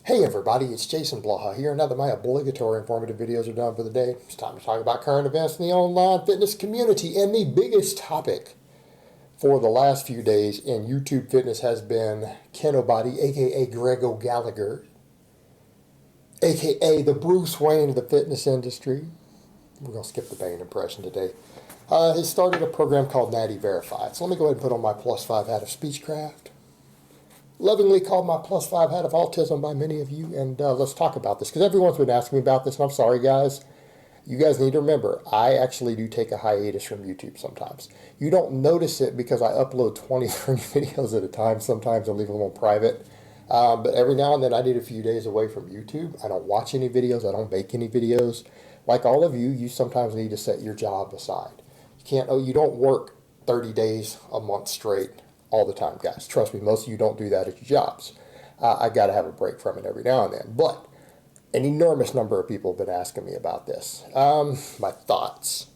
Hey everybody, it's Jason Blaha here. Now that my obligatory informative videos are done for the day, it's time to talk about current events in the online fitness community. And the biggest topic for the last few days in YouTube fitness has been Kinobody, aka Greg O'Gallagher, aka the Bruce Wayne of the fitness industry. We're going to skip the Bane impression today. He started a program called NattyVerified. So let me go ahead and put on my +5 hat of speechcraft, lovingly called my +5 hat of autism by many of you, and let's talk about this, because everyone's been asking me about this, and I'm sorry guys. You guys need to remember, I actually do take a hiatus from YouTube sometimes. You don't notice it because I upload 20, 30 videos at a time sometimes and leave them on private. But every now and then I need a few days away from YouTube. I don't watch any videos. I don't make any videos. Like all of you, you sometimes need to set your job aside. You don't work 30 days a month straight all the time, guys. Trust me, most of you don't do that at your jobs. I got to have a break from it every now and then. But an enormous number of people have been asking me about this. My thoughts.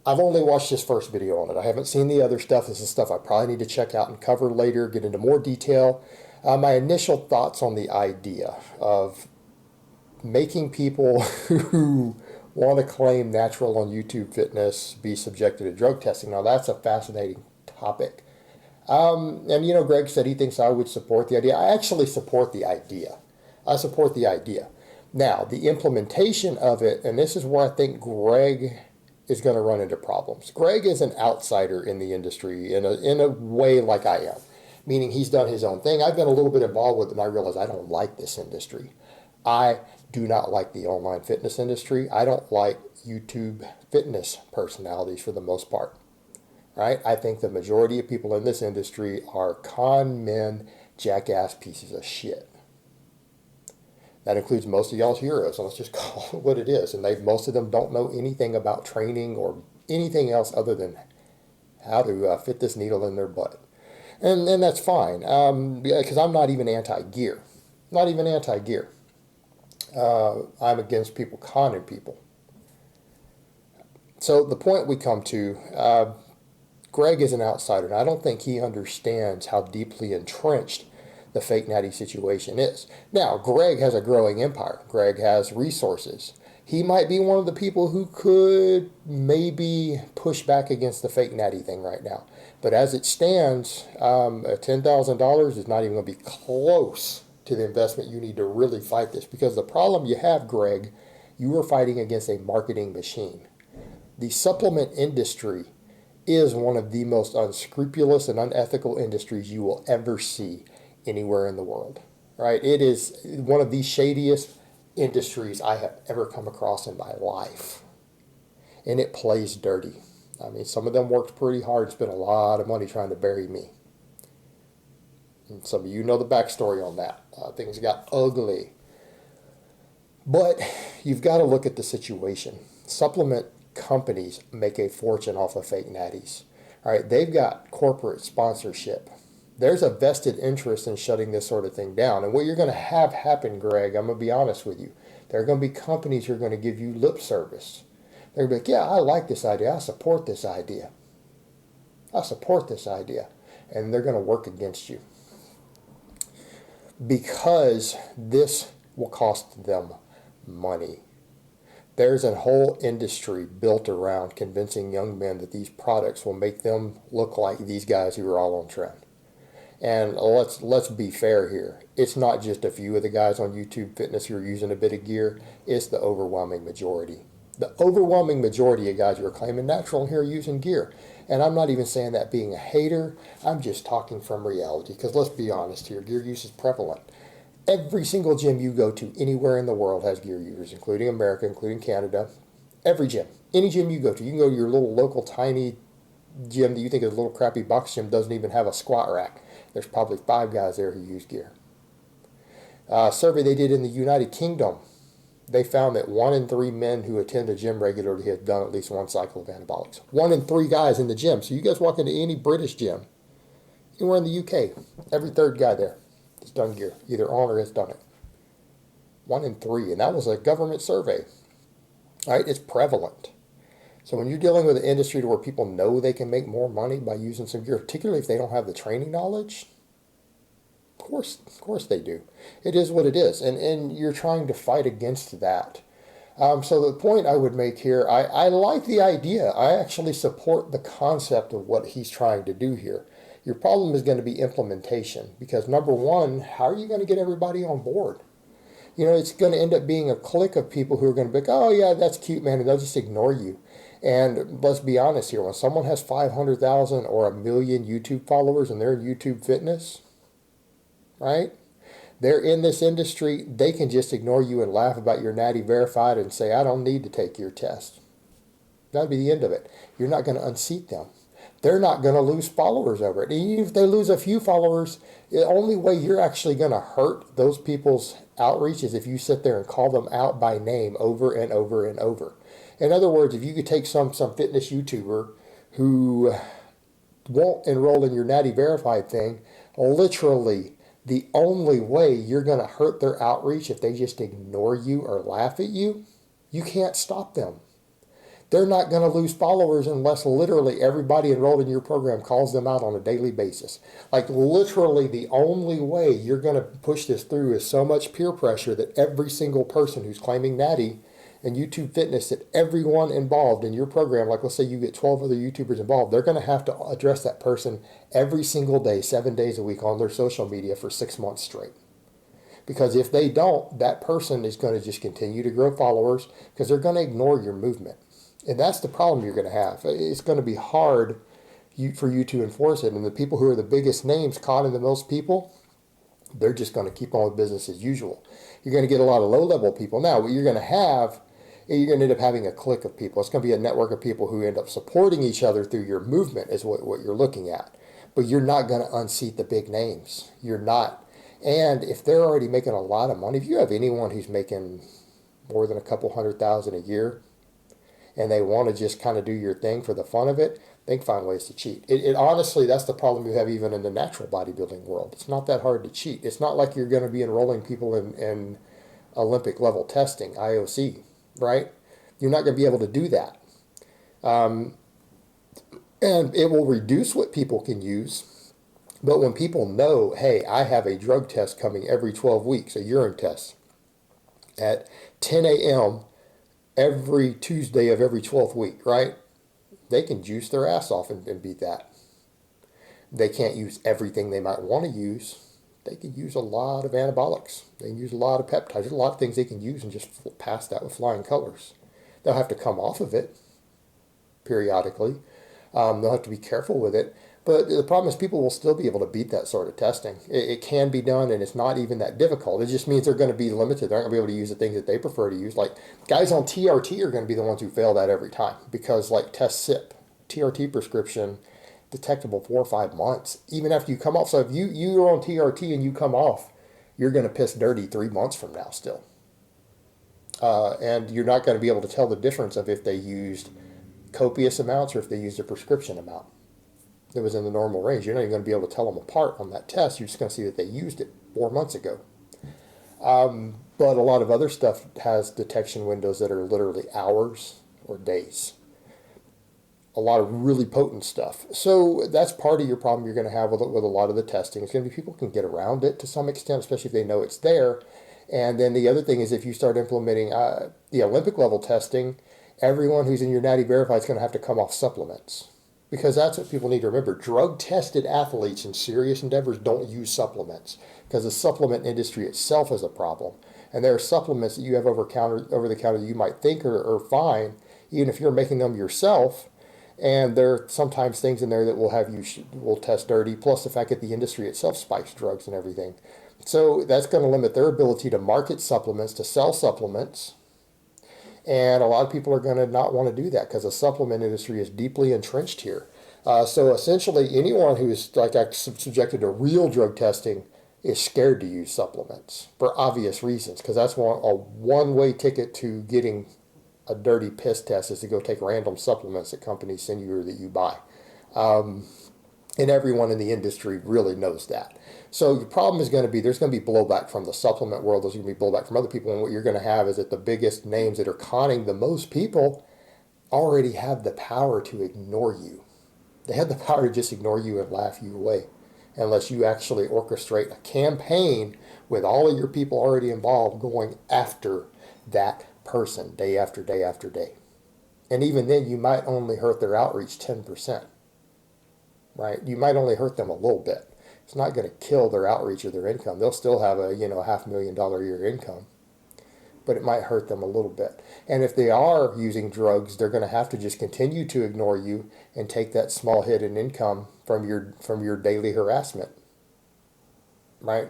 I've only watched this first video on it. I haven't seen the other stuff. This is stuff I probably need to check out and cover later, get into more detail. My initial thoughts on the idea of making people who want to claim natural on YouTube fitness be subjected to drug testing. Now, that's a fascinating topic. And you know, Greg said he thinks I would support the idea. I actually support the idea. I support the idea. Now, the implementation of it, and this is where I think Greg is going to run into problems. Greg is an outsider in the industry in a way like I am, meaning he's done his own thing. I've been a little bit involved with it, and I realize I don't like this industry. I do not like the online fitness industry. I don't like YouTube fitness personalities for the most part. Right? I think the majority of people in this industry are con men, jackass pieces of shit. That includes most of y'all's heroes, so let's just call it what it is. And most of them don't know anything about training or anything else other than how to fit this needle in their butt. And that's fine, because I'm not even anti-gear. Not even anti-gear. I'm against people conning people. So the point we come to, Greg is an outsider, and I don't think he understands how deeply entrenched the fake natty situation is. Now, Greg has a growing empire. Greg has resources. He might be one of the people who could maybe push back against the fake natty thing right now. But as it stands, $10,000 is not even going to be close to the investment you need to really fight this. Because the problem you have, Greg, you are fighting against a marketing machine. The supplement industry is one of the most unscrupulous and unethical industries you will ever see anywhere in the world, right? It is one of the shadiest industries I have ever come across in my life, and it plays dirty. I mean, some of them worked pretty hard, spent a lot of money trying to bury me. And some of you know the backstory on that. Things got ugly. But you've got to look at the situation. Supplement companies make a fortune off of fake natties. All right, they've got corporate sponsorship. There's a vested interest in shutting this sort of thing down. And what you're going to have happen, Greg, I'm going to be honest with you, there are going to be companies who are going to give you lip service. They're going to be like, yeah, I like this idea. I support this idea. I support this idea. And they're going to work against you, because this will cost them money. There's a whole industry built around convincing young men that these products will make them look like these guys who are all on trend. And let's be fair here. It's not just a few of the guys on YouTube fitness who are using a bit of gear. It's the overwhelming majority. The overwhelming majority of guys who are claiming natural here are using gear. And I'm not even saying that being a hater. I'm just talking from reality. Because let's be honest here, gear use is prevalent. Every single gym you go to anywhere in the world has gear users, including America, including Canada. Every gym. Any gym you go to. You can go to your little local tiny gym that you think is a little crappy box gym, doesn't even have a squat rack. There's probably 5 guys there who use gear. A survey they did in the United Kingdom, they found that 1 in 3 men who attend a gym regularly have done at least one cycle of anabolics. 1 in 3 guys in the gym. So you guys walk into any British gym, anywhere in the UK, every 3rd guy there has done gear, either on or has done it. 1 in 3, and that was a government survey. All right, it's prevalent. So when you're dealing with an industry to where people know they can make more money by using some gear, particularly if they don't have the training knowledge, Of course they do. It is what it is, and you're trying to fight against that. So the point I would make here, I like the idea. I actually support the concept of what he's trying to do here. Your problem is going to be implementation, because number one, how are you going to get everybody on board? You know, it's going to end up being a clique of people who are going to be like, oh yeah, that's cute, man, and they'll just ignore you. And let's be honest here, when someone has 500,000 or 1 million YouTube followers and they're in YouTube fitness, right? They're in this industry, they can just ignore you and laugh about your NattyVerified and say, I don't need to take your test. That'd be the end of it. You're not going to unseat them. They're not going to lose followers over it. Even if they lose a few followers, the only way you're actually going to hurt those people's outreach is if you sit there and call them out by name over and over and over. In other words, if you could take some fitness YouTuber who won't enroll in your NattyVerified thing, literally the only way you're going to hurt their outreach if they just ignore you or laugh at you, you can't stop them. They're not going to lose followers unless literally everybody enrolled in your program calls them out on a daily basis. Like literally the only way you're going to push this through is so much peer pressure that every single person who's claiming Natty and YouTube fitness, that everyone involved in your program, like let's say you get 12 other YouTubers involved, they're going to have to address that person every single day, 7 days a week on their social media for 6 months straight. Because if they don't, that person is going to just continue to grow followers because they're going to ignore your movement. And that's the problem you're going to have. It's going to be hard for you to enforce it. And the people who are the biggest names conning the most people, they're just going to keep on with business as usual. You're going to get a lot of low-level people. Now, what you're going to have, you're going to end up having a clique of people. It's going to be a network of people who end up supporting each other through your movement is what you're looking at. But you're not going to unseat the big names. You're not. And if they're already making a lot of money, if you have anyone who's making more than a couple $100,000 a year, and they want to just kind of do your thing for the fun of it, they can find ways to cheat. It honestly, that's the problem you have even in the natural bodybuilding world. It's not that hard to cheat. It's not like you're going to be enrolling people in Olympic level testing, IOC, right? You're not going to be able to do that. And it will reduce what people can use. But when people know, hey, I have a drug test coming every 12 weeks, a urine test, at 10 a.m., every Tuesday of every 12th week, right? They can juice their ass off and beat that. They can't use everything they might want to use. They can use a lot of anabolics. They can use a lot of peptides. There's a lot of things they can use and just pass that with flying colors. They'll have to come off of it periodically. They'll have to be careful with it. But the problem is people will still be able to beat that sort of testing. It can be done, and it's not even that difficult. It just means they're going to be limited. They're not going to be able to use the things that they prefer to use. Like guys on TRT are going to be the ones who fail that every time because like test SIP, TRT prescription, detectable 4 or 5 months, even after you come off. So if you're on TRT and you come off, you're going to piss dirty 3 months from now still. And you're not going to be able to tell the difference of if they used copious amounts or if they used a prescription amount that was in the normal range. You're not even going to be able to tell them apart on that test. You're just going to see that they used it 4 months ago. But a lot of other stuff has detection windows that are literally hours or days. A lot of really potent stuff. So that's part of your problem you're going to have with a lot of the testing. It's going to be people can get around it to some extent, especially if they know it's there. And then the other thing is if you start implementing the Olympic level testing, everyone who's in your NattyVerified is going to have to come off supplements. Because that's what people need to remember. Drug-tested athletes in serious endeavors don't use supplements because the supplement industry itself is a problem. And there are supplements that you have over the counter that you might think are fine, even if you're making them yourself. And there are sometimes things in there that will test dirty, plus the fact that the industry itself spikes drugs and everything. So that's going to limit their ability to market supplements, to sell supplements. And a lot of people are going to not want to do that because the supplement industry is deeply entrenched here. So essentially, anyone who is subjected to real drug testing is scared to use supplements for obvious reasons, because that's a one-way ticket to getting a dirty piss test is to go take random supplements that companies send you or that you buy. And everyone in the industry really knows that. So the problem is going to be, there's going to be blowback from the supplement world. There's going to be blowback from other people. And what you're going to have is that the biggest names that are conning the most people already have the power to ignore you. They have the power to just ignore you and laugh you away unless you actually orchestrate a campaign with all of your people already involved going after that person day after day after day. And even then, you might only hurt their outreach 10%, right? You might only hurt them a little bit. It's not going to kill their outreach or their income. They'll still have a, $500,000 a year income, but it might hurt them a little bit. And if they are using drugs, they're going to have to just continue to ignore you and take that small hit in income from your daily harassment, right?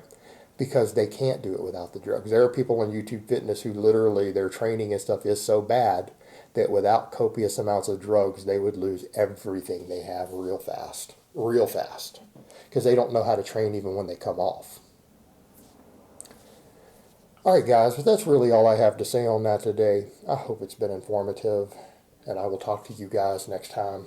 Because they can't do it without the drugs. There are people on YouTube Fitness who literally, their training and stuff is so bad that without copious amounts of drugs, they would lose everything they have real fast, because they don't know how to train even when they come off. All right, guys, but that's really all I have to say on that today. I hope it's been informative, and I will talk to you guys next time.